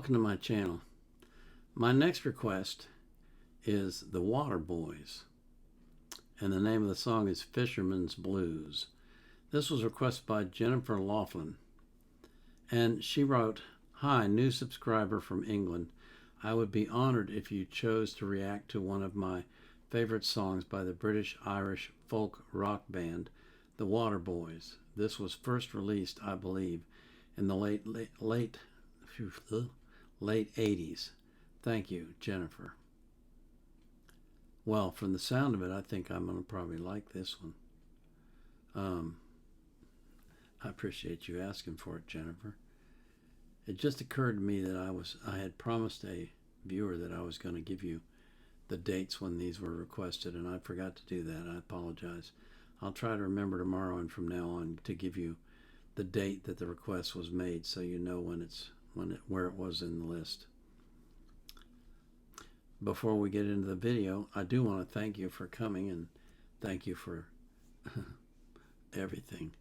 welcome to my channel. My next request is the Waterboys, and the name of the song is Fisherman's Blues. This was requested by Jennifer Laughlin, and she wrote, "Hi, new subscriber from England. I would be honored if you chose to react to one of my favorite songs by the British-Irish folk rock band, the Waterboys. This was first released, I believe, in the late 80s. Thank you, Jennifer." Well, from the sound of it, I think I'm going to probably like this one. I appreciate you asking for it, Jennifer. It just occurred to me that I had promised a viewer that I was going to give you the dates when these were requested, and I forgot to do that. I apologize. I'll try to remember tomorrow and from now on to give you the date that the request was made, so you know where it was in the list. Before we get into the video, I do want to thank you for coming, and thank you for everything.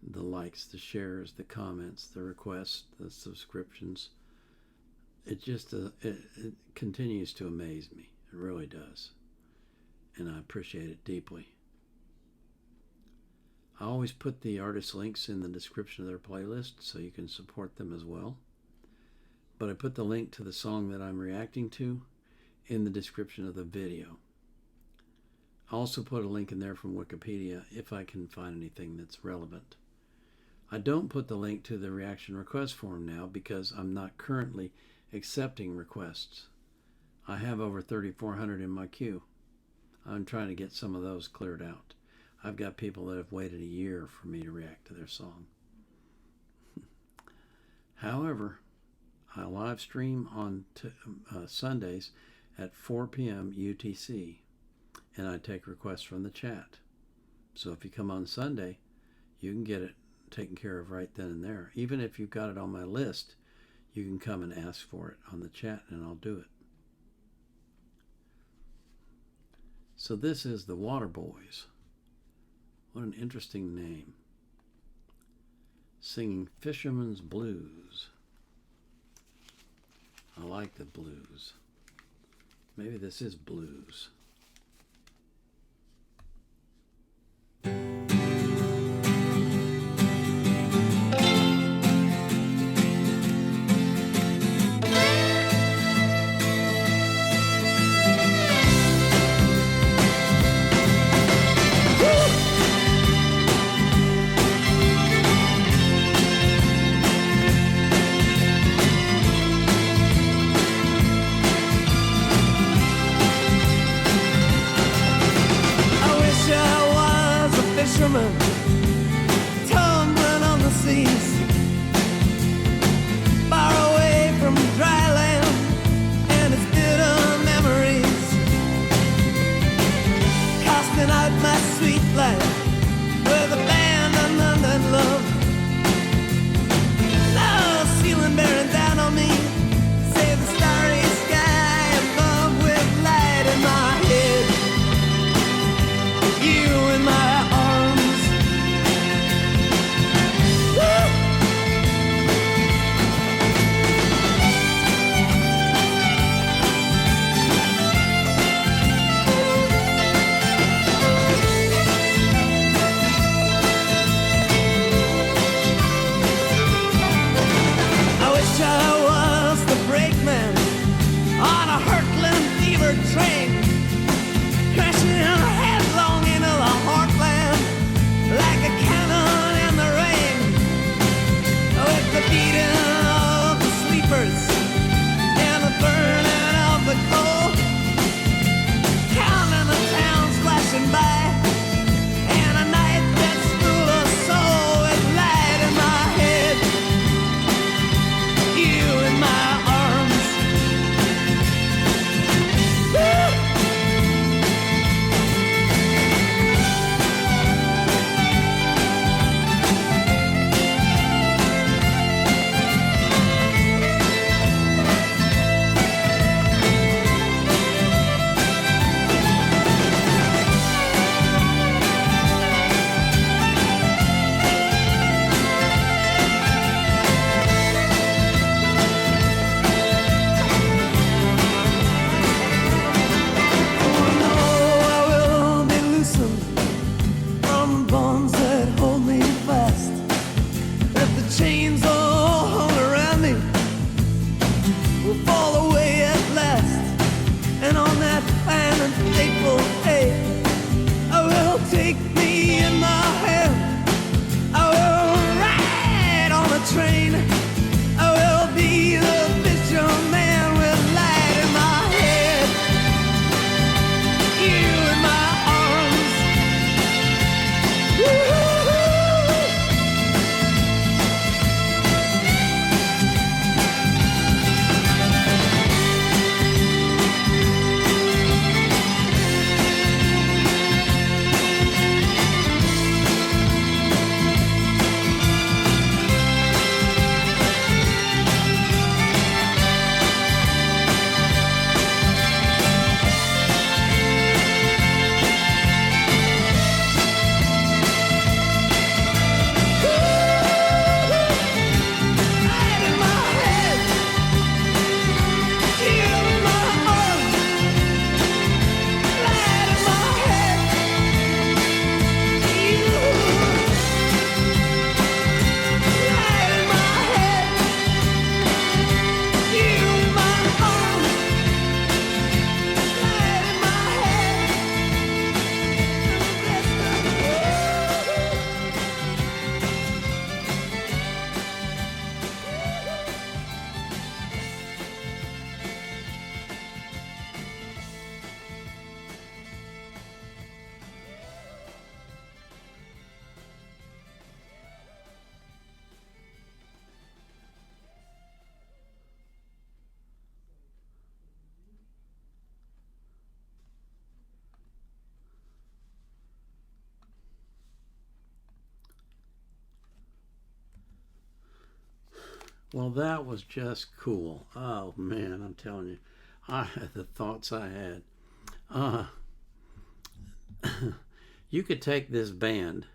The likes, the shares, the comments, the requests, the subscriptions. It just it continues to amaze me. It really does. And I appreciate it deeply. I always put the artist links in the description of their playlist so you can support them as well. But I put the link to the song that I'm reacting to in the description of the video. I also put a link in there from Wikipedia if I can find anything that's relevant. I don't put the link to the reaction request form now because I'm not currently accepting requests. I have over 3,400 in my queue. I'm trying to get some of those cleared out. I've got people that have waited a year for me to react to their song. However, I live stream on Sundays at 4 p.m. UTC, and I take requests from the chat. So if you come on Sunday, you can get it taken care of right then and there. Even if you've got it on my list, you can come and ask for it on the chat, and I'll do it. So this is the Waterboys. What an interesting name. Singing Fisherman's Blues. I like the blues. Maybe this is blues. Tumbling on the seas, far away from dry land and its bitter memories, casting out my sweet life with abandoned London love. Now ceiling bearing down on me, save the starry sky above with light in my head, you in my Well, that was just cool. Oh man, I'm telling you, the thoughts I had. Uh, you could take this band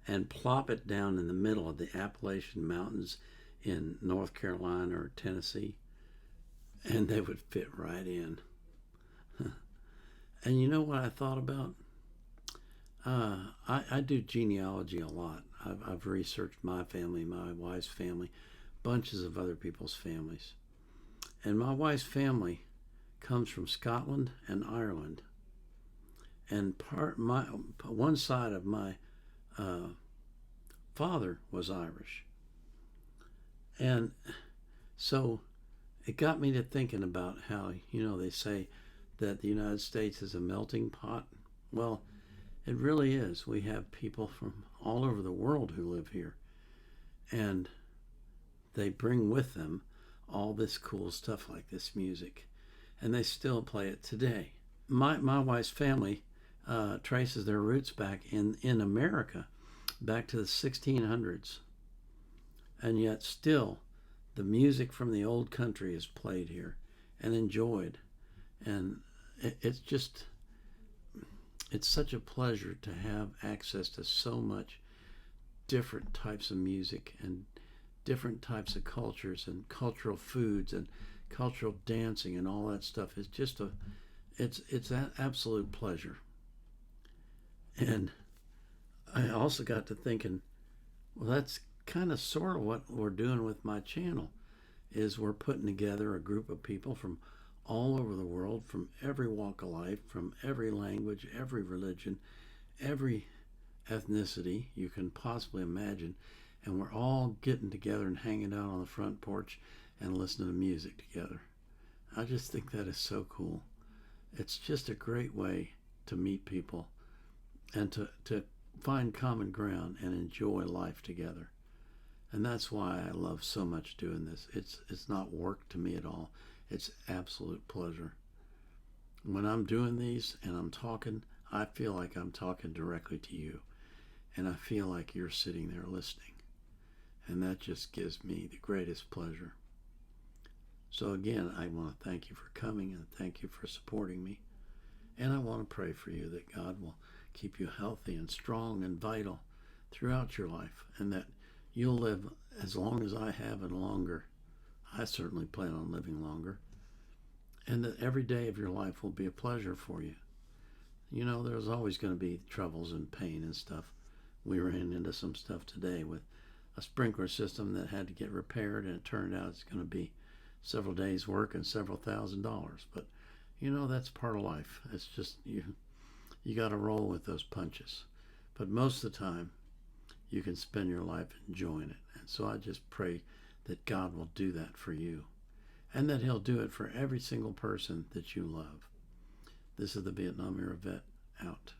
and plop it down in the middle of the Appalachian Mountains in North Carolina or Tennessee, and they would fit right in. And you know what I thought about? I do genealogy a lot. I've researched my family, my wife's family, bunches of other people's families. And my wife's family comes from Scotland and Ireland. And one side of my father was Irish. And so it got me to thinking about how, they say that the United States is a melting pot. Well, it really is. We have people from all over the world who live here. And they bring with them all this cool stuff like this music. And they still play it today. My wife's family traces their roots back in America, back to the 1600s. And yet still, the music from the old country is played here and enjoyed. And it's such a pleasure to have access to so much different types of music and different types of cultures and cultural foods and cultural dancing and all that stuff. It's just it's an absolute pleasure. And I also got to thinking, well, that's kind of sort of what we're doing with my channel, is we're putting together a group of people from all over the world, from every walk of life, from every language, every religion, every ethnicity you can possibly imagine, and we're all getting together and hanging out on the front porch and listening to music together. I just think that is so cool. It's just a great way to meet people and to find common ground and enjoy life together. And that's why I love so much doing this. It's not work to me at all. It's absolute pleasure. When I'm doing these and I'm talking, I feel like I'm talking directly to you. And I feel like you're sitting there listening. And that just gives me the greatest pleasure. So again, I want to thank you for coming and thank you for supporting me. And I want to pray for you that God will keep you healthy and strong and vital throughout your life, and that you'll live as long as I have and longer. I certainly plan on living longer. And that every day of your life will be a pleasure for you. There's always going to be troubles and pain and stuff. We ran into some stuff today with a sprinkler system that had to get repaired, and it turned out it's going to be several days' work and several $1,000s. But, that's part of life. It's just you got to roll with those punches. But most of the time, you can spend your life enjoying it. And so I just pray that God will do that for you, and that He'll do it for every single person that you love. This is the Vietnam Era Vet, out.